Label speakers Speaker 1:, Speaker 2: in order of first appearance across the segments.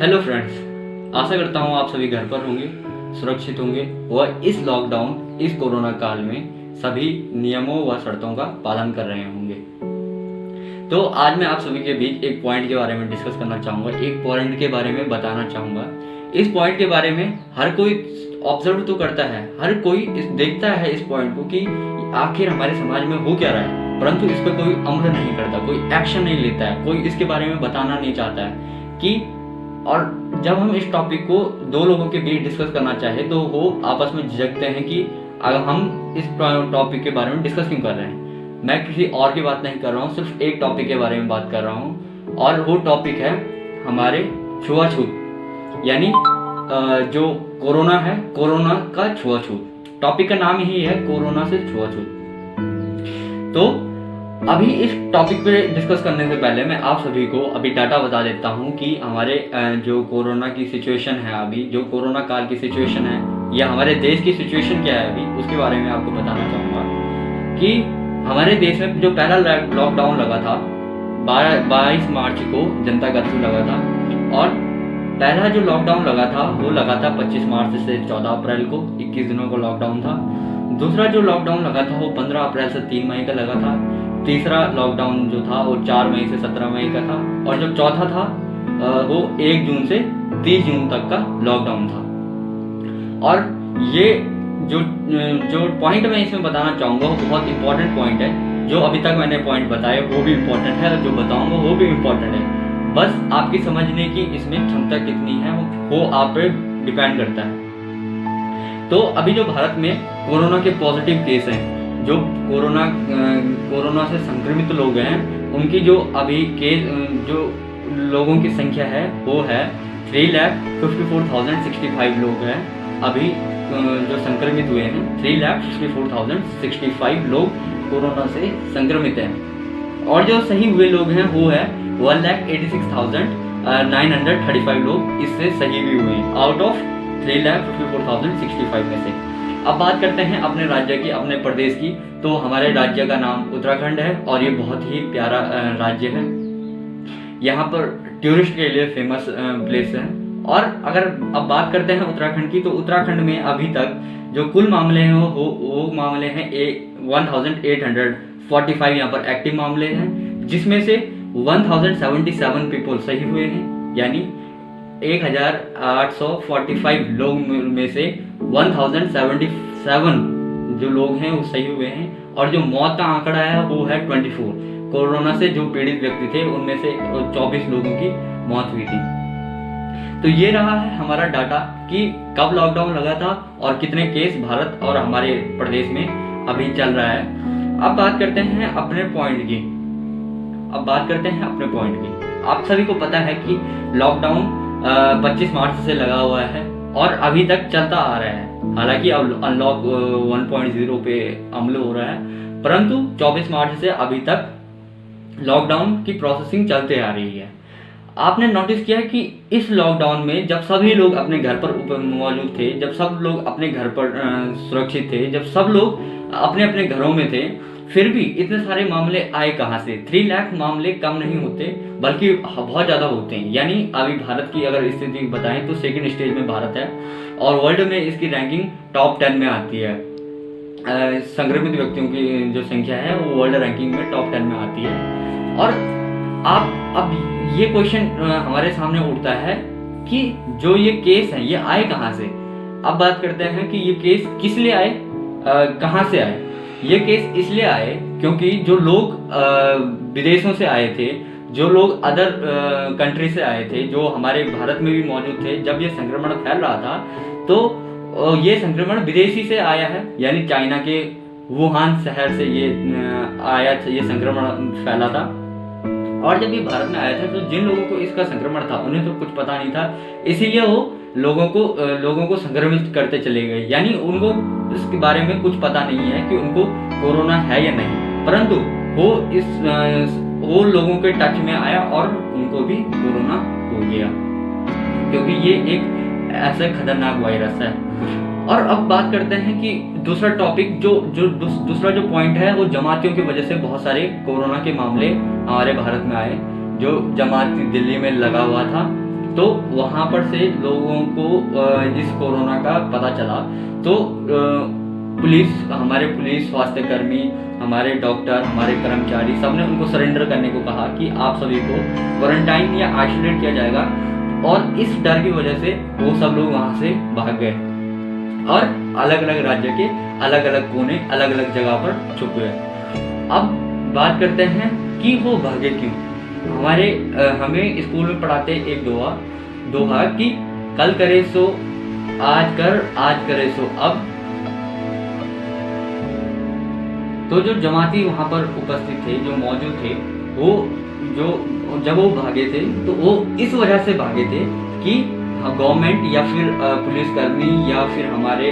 Speaker 1: Hello friends, आशा करता हूँ आप सभी घर पर होंगे, सुरक्षित होंगे व इस लॉकडाउन, इस कोरोना काल में सभी नियमों व शर्तों का पालन कर रहे होंगे। तो आज मैं आप सभी के बीच एक पॉइंट के बारे में डिस्कस करना चाहूँगा, एक पॉइंट के बारे में बताना चाहूँगा। इस पॉइंट के बारे में हर कोई ऑब्जर्व तो करता है, हर कोई देखता है इस पॉइंट को कि आखिर हमारे समाज में हो क्या रहा है, परंतु इस पर कोई अमल नहीं करता, कोई एक्शन नहीं लेता है, कोई इसके बारे में बताना नहीं चाहता है कि। और जब हम इस टॉपिक को दो लोगों के बीच डिस्कस करना चाहे तो वो आपस में झिझकते हैं कि अगर हम इस टॉपिक के बारे में डिस्कस क्यों कर रहे हैं। मैं किसी और की बात नहीं कर रहा हूँ, सिर्फ एक टॉपिक के बारे में बात कर रहा हूँ और वो टॉपिक है हमारे छुआछूत, यानी जो कोरोना है, कोरोना का छुआछूत। टॉपिक का नाम ही है कोरोना से छुआछूत। तो अभी इस टॉपिक पे डिस्कस करने से पहले मैं आप सभी को अभी डाटा बता देता हूँ कि हमारे जो कोरोना की सिचुएशन है, अभी जो कोरोना काल की सिचुएशन है या हमारे देश की सिचुएशन क्या है अभी, उसके बारे में आपको बताना चाहूँगा कि हमारे देश में जो पहला लॉकडाउन लगा था 22 मार्च को जनता कर्फ्यू लगा था, और पहला जो लॉकडाउन लगा था वो लगा था 25 मार्च से 14 अप्रैल को, 21 दिनों का लॉकडाउन था। दूसरा जो लॉकडाउन लगा था वो 15 अप्रैल से 3 मई का लगा था। तीसरा लॉकडाउन जो था वो 4 मई से 17 मई का था, और जो चौथा था वो 1 जून से 30 जून तक का लॉकडाउन था। और ये जो पॉइंट मैं इसमें बताना चाहूँगा वो बहुत इंपॉर्टेंट पॉइंट है। जो अभी तक मैंने पॉइंट बताए वो भी इम्पोर्टेंट है, और जो बताऊँगा वो भी इम्पोर्टेंट है। बस आपकी समझने की इसमें क्षमता कितनी है वो आप पे डिपेंड करता है। तो अभी जो भारत में कोरोना के पॉजिटिव केस हैं, जो कोरोना से संक्रमित लोग हैं, उनकी जो अभी केस जो लोगों की संख्या है वो है 3,54,065 लोग हैं। अभी जो संक्रमित हुए हैं 3,54,065 लोग कोरोना से संक्रमित हैं, और जो सही हुए लोग हैं वो है 1,86,935 लोग इससे सही भी हुए हैं आउट ऑफ 3,54,065 में से। अब बात करते हैं अपने राज्य की, अपने प्रदेश की। तो हमारे राज्य का नाम उत्तराखंड है और ये बहुत ही प्यारा राज्य है। यहाँ पर टूरिस्ट के लिए फेमस प्लेस है। और अगर अब बात करते हैं उत्तराखंड की, तो उत्तराखंड में अभी तक जो कुल मामले हैं वो मामले हैं 1845 यहाँ पर एक्टिव मामले हैं, जिसमें से 1077 पीपल सही हुए हैं, यानी 1845 लोग में से 1077 जो लोग हैं वो सही हुए हैं। और जो मौत का आंकड़ा है वो है 24। कोरोना से जो पीड़ित व्यक्ति थे उनमें से 24 लोगों की मौत हुई थी। तो ये रहा है हमारा डाटा कि कब लॉकडाउन लगा था और कितने केस भारत और हमारे प्रदेश में अभी चल रहा है। अब बात करते हैं अपने पॉइंट की। आप सभी को पता है कि लॉकडाउन 25 मार्च से लगा हुआ है और अभी तक चलता आ रहा है। हालांकि अब अनलॉक 1.0 पे अमल हो रहा है, परंतु 24 मार्च से अभी तक लॉकडाउन की प्रोसेसिंग चलते आ रही है। आपने नोटिस किया कि इस लॉकडाउन में जब सभी लोग अपने घर पर मौजूद थे, जब सब लोग अपने घर पर सुरक्षित थे, जब सब लोग अपने अपने घरों में थे, फिर भी इतने सारे मामले आए कहाँ से? 3 लाख मामले कम नहीं होते, बल्कि बहुत ज़्यादा होते हैं। यानी अभी भारत की अगर स्थिति बताएं तो सेकंड स्टेज में भारत है और वर्ल्ड में इसकी रैंकिंग टॉप 10 में आती है। संक्रमित व्यक्तियों की जो संख्या है वो वर्ल्ड रैंकिंग में टॉप 10 में आती है। और अब ये क्वेश्चन हमारे सामने उठता है कि जो ये केस हैं ये आए कहाँ से? अब बात करते हैं कि ये केस किस लिए आए, कहाँ से आए। ये केस इसलिए आए क्योंकि जो लोग विदेशों से आए थे, जो लोग अदर कंट्री से आए थे, जो हमारे भारत में भी मौजूद थे, जब ये संक्रमण फैल रहा था तो ये संक्रमण विदेशी से आया है, यानी चाइना के वुहान शहर से ये आया, ये संक्रमण फैला था। और जब ये भारत में आया था तो जिन लोगों को इसका संक्रमण था उन्हें तो कुछ पता नहीं था, इसीलिए वो लोगों को संक्रमित करते चले गए। यानी उनको इसके बारे में कुछ पता नहीं है कि उनको कोरोना है या नहीं, परंतु वो लोगों के टच में आया और उनको भी कोरोना हो गया, क्योंकि ये एक ऐसा खतरनाक वायरस है। और अब बात करते हैं कि दूसरा टॉपिक दूसरा जो पॉइंट है वो जमातियों की वजह से बहुत सारे कोरोना के मामले हमारे भारत में आए। जो जमाती दिल्ली में लगा हुआ था तो वहाँ पर से लोगों को इस कोरोना का पता चला। तो हमारे पुलिस, स्वास्थ्यकर्मी, हमारे डॉक्टर, हमारे कर्मचारी, सबने उनको सरेंडर करने को कहा कि आप सभी को क्वारंटाइन या आइसोलेट किया जाएगा। और इस डर की वजह से वो सब लोग वहाँ से भाग गए और अलग अलग राज्य के अलग अलग कोने, अलग अलग जगह पर छुप गए। अब बात करते हैं कि वो भागे क्यों। हमें स्कूल में पढ़ाते एक दोहा कि कल करे सो आज कर, आज करे सो अब। तो जो जमाती वहाँ पर उपस्थित थे, जो मौजूद थे, जब वो भागे थे तो वो इस वजह से भागे थे कि गवर्नमेंट या फिर पुलिसकर्मी या फिर हमारे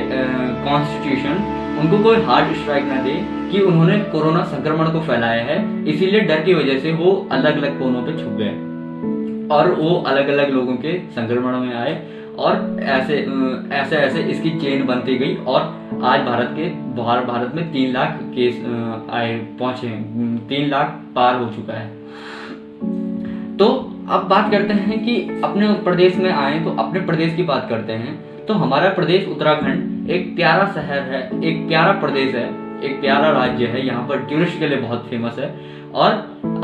Speaker 1: कॉन्स्टिट्यूशन उनको कोई हार्ड स्ट्राइक ना दे कि उन्होंने कोरोना संक्रमण को फैलाया है। इसीलिए डर की वजह से वो अलग अलग कोनों पे छुप गए और वो अलग अलग लोगों के संक्रमण में आए और ऐसे इसकी चेन बनती गई और आज भारत में 3 लाख केस पहुंचे, 3 लाख पार हो चुका है। तो अब बात करते हैं कि अपने प्रदेश में आए तो अपने प्रदेश की बात करते हैं। तो हमारा प्रदेश उत्तराखंड एक प्यारा शहर है, एक प्यारा प्रदेश है, एक प्यारा राज्य है। यहाँ पर टूरिस्ट के लिए बहुत फेमस है और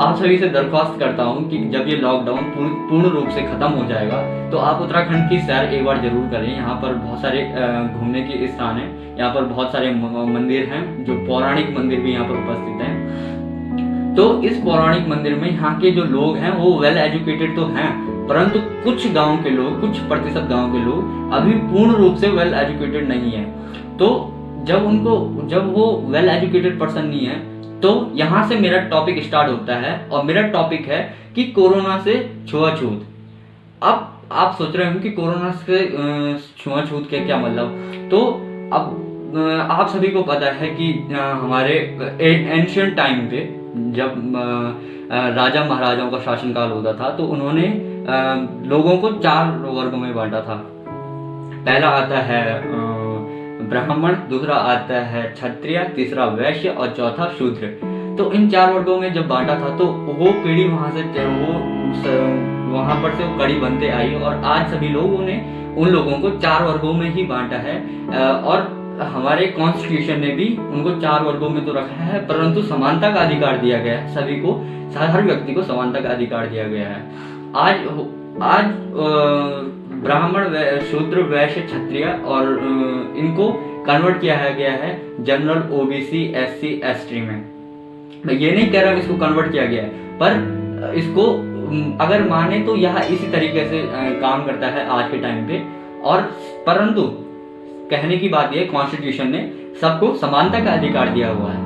Speaker 1: आप सभी से दरख्वास्त करता हूँ कि जब ये लॉकडाउन पूर्ण रूप से खत्म हो जाएगा तो आप उत्तराखंड की सैर एक बार जरूर करें। यहाँ पर बहुत सारे घूमने के स्थान हैं, यहाँ पर बहुत सारे मंदिर हैं, जो पौराणिक मंदिर भी यहाँ पर उपस्थित हैं। तो इस पौराणिक मंदिर में यहाँ के जो लोग हैं वो वेल एजुकेटेड तो हैं, परंतु कुछ गांव के लोग, कुछ प्रतिशत गांव के लोग अभी पूर्ण रूप से वेल एजुकेटेड नहीं है। तो जब वो वेल एजुकेटेड पर्सन नहीं है तो यहाँ से मेरा टॉपिक स्टार्ट होता है और मेरा टॉपिक है कि कोरोना से छुआछूत। अब आप सोच रहे हो कि कोरोना से छुआछूत के क्या मतलब। तो अब आप सभी को पता है कि हमारे एंशियंट टाइम पे जब राजा महाराजाओं का शासनकाल होता था तो उन्होंने लोगों को 4 वर्गों में बांटा था। पहला आता है ब्राह्मण, दूसरा आता है क्षत्रिय, तीसरा वैश्य और चौथा शूद्र। तो इन 4 वर्गों में जब बांटा था तो वो पीढ़ी वहां पर से वो कड़ी बनते आई और आज सभी लोगों ने उन लोगों को 4 वर्गों में ही बांटा है। और हमारे कॉन्स्टिट्यूशन ने भी उनको 4 वर्गों में तो रखा है, परंतु समानता का अधिकार दिया गया है सभी को, हर व्यक्ति को समानता का अधिकार दिया गया है। आज ब्राह्मण, शूद्र, वैश्य, क्षत्रिय और इनको कन्वर्ट किया गया है जनरल, ओबीसी, एससी, एसटी में। मैं ये नहीं कह रहा हूँ इसको कन्वर्ट किया गया है, पर इसको अगर माने तो यह इसी तरीके से काम करता है आज के टाइम पे। और परंतु कहने की बात यह, कॉन्स्टिट्यूशन ने सबको समानता का अधिकार दिया हुआ है।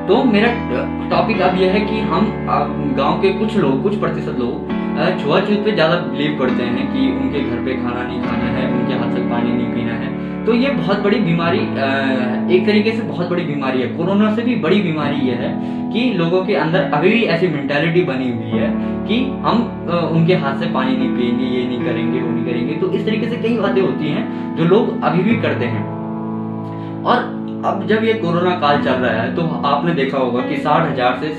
Speaker 1: तो मेरा टॉपिक अब यह है कि हम गांव के कुछ प्रतिशत लोग छुआछूत पे ज़्यादा बिलीव करते हैं कि उनके घर पे खाना नहीं खाना है, उनके हाथ से पानी नहीं पीना है। तो ये बहुत बड़ी बीमारी, एक तरीके से बहुत बड़ी बीमारी है। कोरोना से भी बड़ी बीमारी ये है कि लोगों के अंदर अभी भी ऐसी मेंटालिटी बनी हुई है कि हम उनके हाथ से पानी नहीं पिएंगे, ये नहीं करेंगे, वो नहीं करेंगे। तो इस तरीके से कई बातें होती हैं जो लोग अभी भी करते हैं। और अब जब ये कोरोना काल चल रहा है तो आपने देखा होगा कि 60,000 से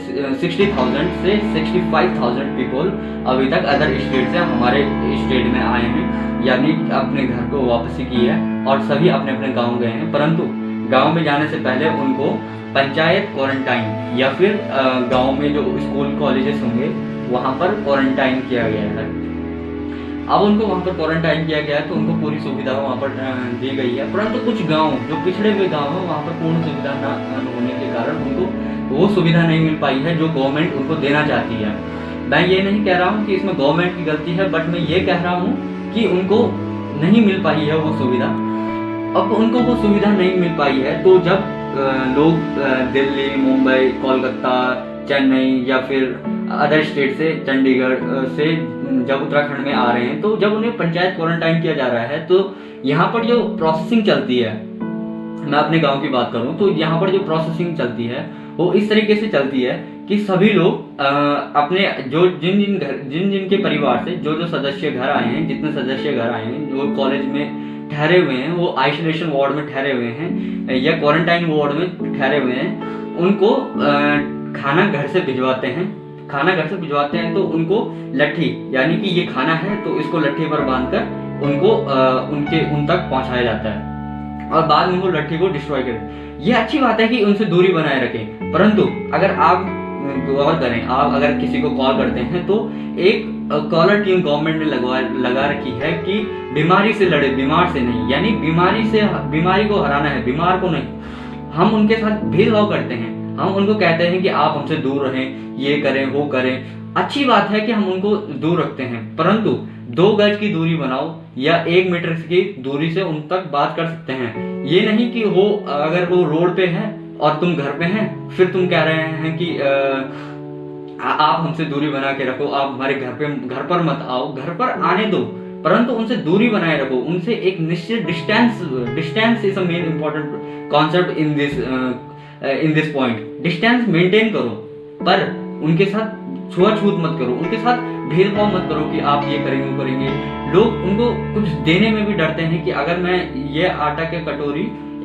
Speaker 1: 60,000 से 65,000 पीपल अभी तक अदर स्टेट से हमारे स्टेट में आए हैं, यानी अपने घर को वापसी की है और सभी अपने अपने गांव गए हैं। परंतु गांव में जाने से पहले उनको पंचायत क्वारंटाइन या फिर गांव में जो स्कूल कॉलेजेस होंगे वहां पर क्वारंटाइन किया गया है। अब उनको वहाँ पर क्वारंटाइन किया गया है तो उनको पूरी सुविधा वहाँ पर दी गई है। परंतु कुछ गांव जो पिछड़े हुए गांव हैं वहाँ पर पूर्ण सुविधा न होने के कारण उनको वो सुविधा नहीं मिल पाई है जो गवर्नमेंट उनको देना चाहती है। मैं ये नहीं कह रहा हूँ कि इसमें गवर्नमेंट की गलती है, बट मैं ये कह रहा हूँ कि उनको नहीं मिल पाई है वो सुविधा। अब उनको वो सुविधा नहीं मिल पाई है तो जब लोग दिल्ली, मुंबई, कोलकाता, चेन्नई या फिर अदर स्टेट से, चंडीगढ़ से जब उत्तराखंड में आ रहे हैं तो जब उन्हें पंचायत क्वारंटाइन किया जा रहा है तो यहाँ पर जो प्रोसेसिंग चलती है, मैं अपने गांव की बात करूँ तो यहाँ पर जो प्रोसेसिंग चलती है वो इस तरीके से चलती है कि सभी लोग अपने जो जिन के परिवार से जो सदस्य घर आए हैं, जितने सदस्य घर आए हैं, जो कॉलेज में ठहरे हुए हैं, वो आइसोलेशन वार्ड में ठहरे हुए हैं या क्वारंटाइन वार्ड में ठहरे हुए हैं, उनको खाना घर से भिजवाते हैं खाना घर से भिजवाते हैं तो उनको लट्ठी, यानी कि ये खाना है तो इसको लट्ठी पर बांधकर उनको उन तक पहुंचाया जाता है और बाद में वो लट्ठी को डिस्ट्रॉय करें। ये अच्छी बात है कि उनसे दूरी बनाए रखें, परंतु अगर आप गौर करें, आप अगर किसी को कॉल करते हैं तो एक कॉलर ट्यून गवर्नमेंट ने लगा रखी है कि बीमारी से लड़े, बीमार से नहीं, यानी बीमारी को हराना है, बीमार को नहीं। हम उनके साथ भेदभाव करते हैं, हम उनको कहते हैं कि आप हमसे दूर रहें, ये करें वो करें। अच्छी बात है कि हम उनको दूर रखते हैं, परंतु 2 गज की दूरी बनाओ या 1 मीटर की दूरी से उन तक बात कर सकते हैं। ये नहीं कि अगर वो रोड पे है और तुम घर पे हैं, फिर तुम कह रहे हैं कि आप हमसे दूरी बना के रखो, आप हमारे घर पर मत आओ। घर पर आने दो, परंतु उनसे दूरी बनाए रखो, उनसे एक निश्चित distance is a main important concept in this point. Distance maintain करो, पर उनके साथ छुआछूत मत करो, उनके साथ भेदभाव मत करो कि आप ये करेंगे वो करेंगे। लोग उनको कुछ देने में भी डरते हैं कि अगर मैं ये आटा के कटोरी,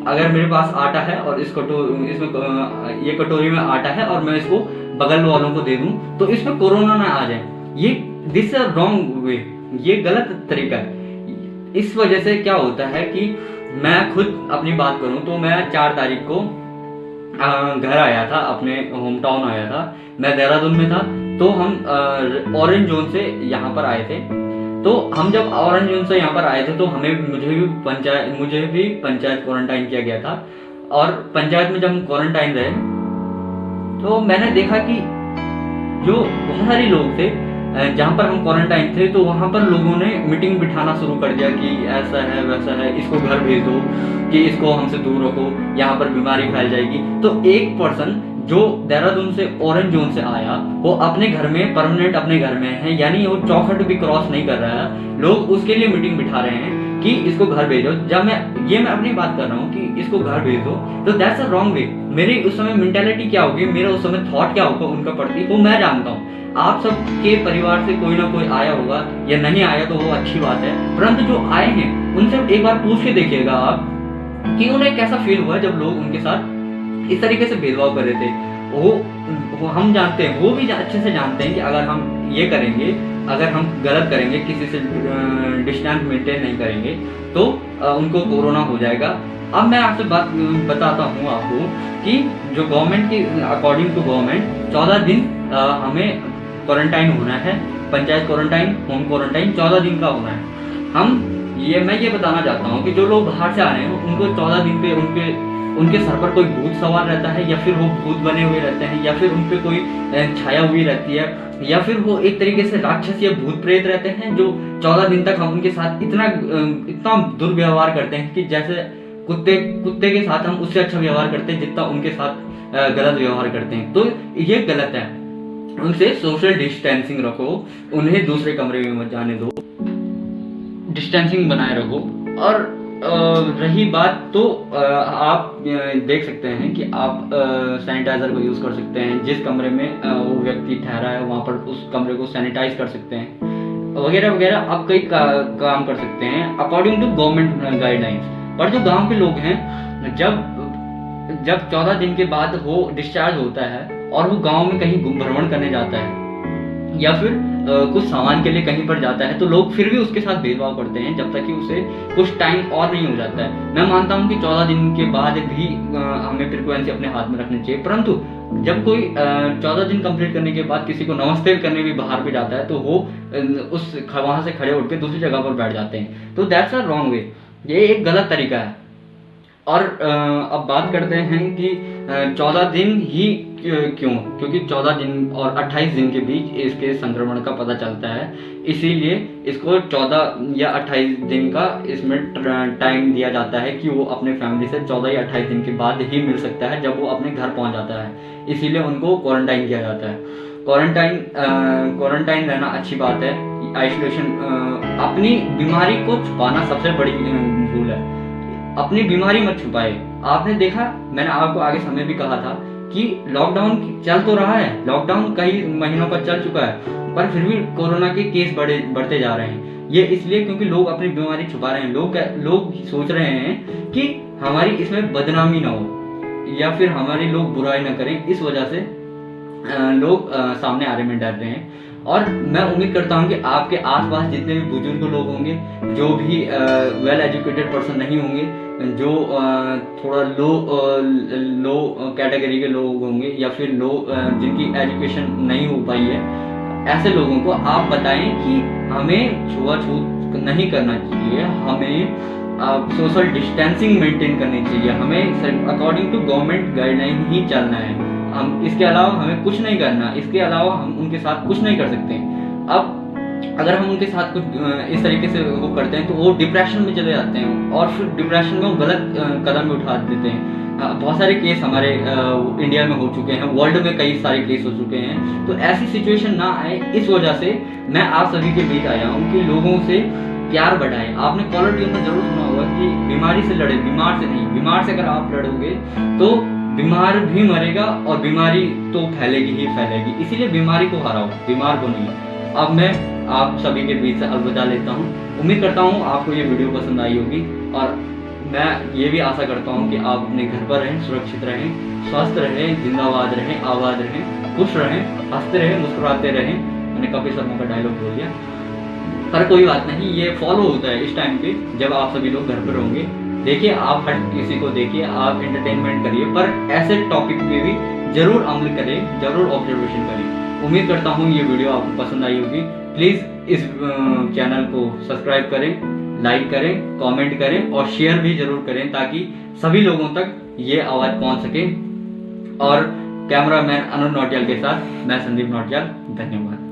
Speaker 1: अगर मेरे पास आटा है और इसमें ये कटोरी में आटा है और मैं इसको बगल वालों को दे दूं तो इसमें कोरोना ना आ जाए। दिस अ रॉन्ग वे, ये गलत तरीका है। इस वजह से क्या होता है कि मैं खुद अपनी बात करूं तो मैं 4 तारीख को घर आया था, अपने होम टाउन आया था। मैं देहरादून में था, तो हम ऑरेंज जोन से यहाँ पर आए थे। तो हम जब ऑरेंज जोन से यहाँ पर आए थे तो मुझे भी पंचायत क्वारंटाइन किया गया था। और पंचायत में जब हम क्वारंटाइन रहे तो मैंने देखा कि जो बहुत सारे लोग थे जहाँ पर हम क्वारंटाइन थे, तो वहाँ पर लोगों ने मीटिंग बिठाना शुरू कर दिया कि ऐसा है वैसा है, इसको घर भेज दो, कि इसको हमसे दूर रखो, यहाँ पर बीमारी फैल जाएगी। तो एक पर्सन जो देहरादून से ऑरेंज जोन से आया, वो अपने घर में परमानेंट अपने घर में है, यानी वो चौखट भी क्रॉस नहीं कर रहा है। लोग उसके लिए मीटिंग बिठा रहे हैं कि इसको घर भेजो। जब मैं अपनी बात कर रहा हूँ कि इसको घर भेज दो, तो दैट्स अ रॉन्ग वे। मेरी उस समय मेंटालिटी क्या होगी, मेरा उस समय थॉट क्या होगा उनका प्रति, वो मैं जानता हूँ। आप सबके परिवार से कोई ना कोई आया होगा, या नहीं आया तो वो अच्छी बात है, परंतु जो आए हैं उनसे एक बार पूछ के देखिएगा आप कि उन्हें कैसा फील हुआ जब लोग उनके साथ इस तरीके से भेदभाव कर रहे थे। वो हम जानते हैं, वो भी अच्छे से जानते हैं कि अगर हम ये करेंगे, अगर हम गलत करेंगे, किसी से डिस्टेंस मेंटेन नहीं करेंगे तो उनको कोरोना हो जाएगा। अब मैं आपसे बात बताता हूँ आपको कि जो गवर्नमेंट की अकॉर्डिंग टू गवर्नमेंट 14 दिन हमें क्वारंटाइन होना है। पंचायत क्वारंटाइन, होम क्वारंटाइन 14 दिन का होना है। मैं ये बताना चाहता हूँ कि जो लोग बाहर से आ रहे हैं उनको 14 दिन पे उनके सर पर कोई भूत सवार रहता है, या फिर वो भूत बने हुए रहते हैं, या फिर उन पे कोई छाया हुई रहती है, या फिर वो एक तरीके से राक्षस या भूत प्रेत रहते हैं, जो 14 दिन तक हम उनके साथ इतना दुर्व्यवहार करते हैं कि जैसे कुत्ते के साथ हम उससे अच्छा व्यवहार करते हैं जितना उनके साथ गलत व्यवहार करते हैं। तो ये गलत है। उनसे सोशल डिस्टेंसिंग रखो, उन्हें दूसरे कमरे में मत जाने दो, डिस्टेंसिंग बनाए रखो। और रही बात तो आप देख सकते हैं कि आप सैनिटाइजर को यूज़ कर सकते हैं। जिस कमरे में वो व्यक्ति ठहरा है वहाँ पर उस कमरे को सैनिटाइज कर सकते हैं, वगैरह वगैरह। आप कई काम कर सकते हैं अकॉर्डिंग टू गवर्नमेंट गाइडलाइंस। पर जो गांव के लोग हैं, जब 14 दिन के बाद वो डिस्चार्ज होता है और वो गांव में कहीं भ्रमण करने जाता है या फिर कुछ सामान के लिए कहीं पर जाता है, तो लोग फिर भी उसके साथ भेदभाव करते हैं जब तक कि उसे कुछ टाइम और नहीं हो जाता है। मैं मानता हूं कि 14 दिन के बाद भी हमें फ्रीक्वेंसी अपने हाथ में रखनी चाहिए, परंतु जब कोई 14 दिन कंप्लीट करने के बाद किसी को नमस्ते करने भी बाहर पे जाता है तो वो वहां से खड़े उठ के दूसरी जगह पर बैठ जाते हैं। तो दैट्स अ रॉन्ग वे, ये एक गलत तरीका है। और अब बात करते हैं कि 14 दिन ही क्यों, क्योंकि 14 दिन और 28 दिन के बीच इसके संक्रमण का पता चलता है, इसीलिए इसको 14 या 28 दिन का इसमें टाइम दिया जाता है कि वो अपने फैमिली से 14 या 28 दिन के बाद ही मिल सकता है जब वो अपने घर पहुंच जाता है, इसीलिए उनको क्वारंटाइन किया जाता है। क्वारंटाइन रहना अच्छी बात है। आइसोलेशन, अपनी बीमारी को छुपाना सबसे बड़ी भूल है। अपनी बीमारी मत छुपाए। आपने देखा, मैंने आपको आगे समय भी कहा था कि लॉकडाउन चल तो रहा है, लॉकडाउन कई महीनों पर चल चुका है, पर फिर भी कोरोना के केस बढ़ते जा रहे हैं। ये इसलिए क्योंकि लोग अपनी बीमारी छुपा रहे हैं। लोग सोच रहे हैं कि हमारी इसमें बदनामी ना हो या फिर हमारी लोग बुराई ना करें, इस वजह से लोग सामने आ रहे में डर रहे हैं। और मैं उम्मीद करता हूँ कि आपके आसपास जितने भी बुजुर्ग लोग होंगे, जो भी वेल एजुकेटेड पर्सन नहीं होंगे, जो थोड़ा लो कैटेगरी के लोग होंगे, या फिर जिनकी एजुकेशन नहीं हो पाई है, ऐसे लोगों को आप बताएं कि हमें छुआछूत नहीं करना चाहिए, हमें सोशल डिस्टेंसिंग मेंटेन करनी चाहिए, हमें अकॉर्डिंग टू गवर्नमेंट गाइडलाइन ही चलना है। हम इसके अलावा हमें कुछ नहीं करना, इसके अलावा हम उनके साथ कुछ नहीं कर सकते। अब अगर हम उनके साथ कुछ इस तरीके से वो करते हैं तो वो डिप्रेशन में चले जाते हैं, और फिर डिप्रेशन में वो गलत कदम भी उठा देते हैं। बहुत सारे केस हमारे इंडिया में हो चुके हैं, वर्ल्ड में कई सारे केस हो चुके हैं। तो ऐसी सिचुएशन ना आए, इस वजह से मैं आप सभी के बीच आया हूँ कि लोगों से प्यार बढ़ाएं। आपने कॉलर ट्यून में जरूर सुना होगा कि बीमारी से लड़े, बीमार से नहीं। बीमार से अगर आप लड़ोगे तो बीमार भी मरेगा, और बीमारी तो फैलेगी ही फैलेगी। इसीलिए बीमारी को हराओ, बीमार को नहीं। अब मैं आप सभी के बीच से अलविदा लेता हूँ। उम्मीद करता हूँ आपको ये वीडियो पसंद आई होगी, और मैं ये भी आशा करता हूँ कि आप अपने घर पर रहें, सुरक्षित रहें, स्वस्थ रहें, जिंदाबाद रहें, आबाद रहें, खुश रहें, हंसते रहें, मुस्कुराते रहें। मैंने कपिल शर्मा का डायलॉग बोल दिया, पर कोई बात नहीं, ये फॉलो होता है इस टाइम पे जब आप सभी लोग घर पर होंगे। देखिए, आप हर किसी को देखिए, आप एंटरटेनमेंट करिए, पर ऐसे टॉपिक पे भी जरूर अमल करें, जरूर ऑब्जर्वेशन करें। उम्मीद करता हूँ ये वीडियो आपको पसंद आई होगी। प्लीज़ इस चैनल को सब्सक्राइब करें, लाइक करें, कमेंट करें और शेयर भी जरूर करें, ताकि सभी लोगों तक ये आवाज़ पहुँच सके। और कैमरामैन अनुज नौटियाल के साथ मैं संदीप नौटियाल, धन्यवाद।